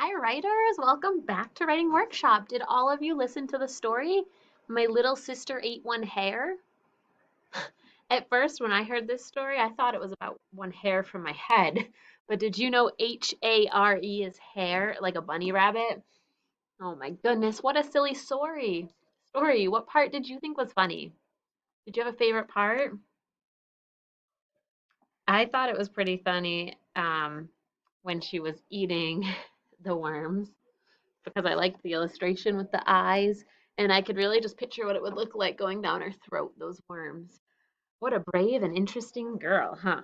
Hi, writers! Welcome back to Writing Workshop. Did all of you listen to the story? My little sister ate one hair? At first, when I heard this story, I thought it was about one hair from my head. But did you know H-A-R-E is hair, like a bunny rabbit? Oh my goodness, what a silly story. What part did you think was funny? Did you have a favorite part? I thought it was pretty funny when she was eating the worms, because I liked the illustration with the eyes, and I could really just picture what it would look like going down her throat, those worms. What a brave and interesting girl, huh?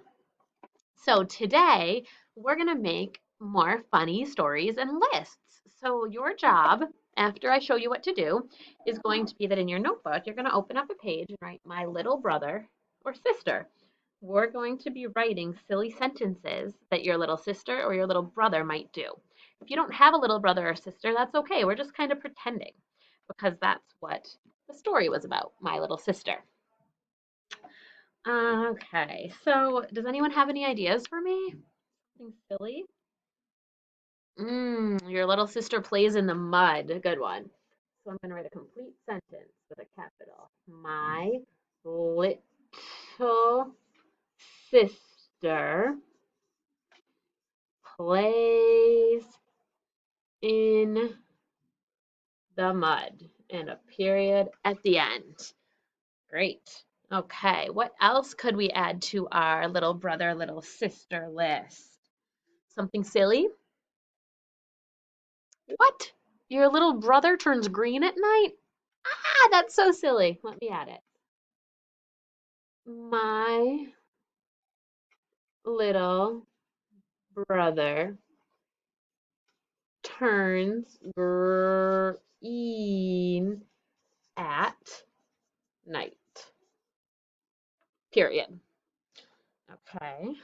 So today we're going to make more funny stories and lists. So your job, after I show you what to do, is going to be that in your notebook, you're going to open up a page and write my little brother or sister. We're going to be writing silly sentences that your little sister or your little brother might do. If you don't have a little brother or sister, that's okay. We're just kind of pretending, because that's what the story was about, my little sister. Okay, so does anyone have any ideas for me? Something silly? Your little sister plays in the mud. A good one. So I'm going to write a complete sentence with a capital. My little sister plays in the mud, and a period at the end. Great. Okay, what else could we add to our little brother, little sister list? Something silly? What? Your little brother turns green at night? Ah, that's so silly. Let me add it. My little brother turns green at night. Period. Okay.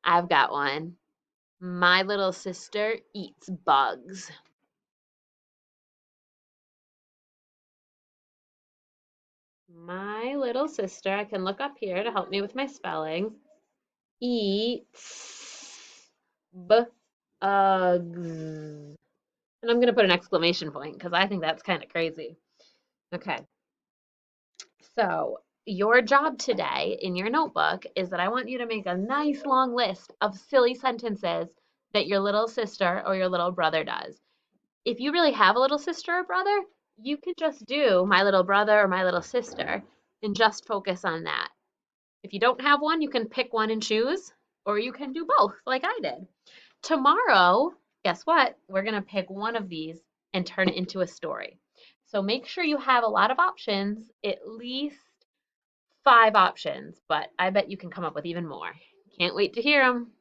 I've got one. My little sister eats bugs. My little sister, I can look up here to help me with my spelling, eats bugs. And I'm going to put an exclamation point because I think that's kind of crazy. Okay, so your job today in your notebook is that I want you to make a nice long list of silly sentences that your little sister or your little brother does. If you really have a little sister or brother, you can just do my little brother or my little sister and just focus on that. If you don't have one, you can pick one and choose, or you can do both like I did. Tomorrow, guess what? We're going to pick one of these and turn it into a story. So make sure you have a lot of options, at least 5 options, but I bet you can come up with even more. Can't wait to hear them.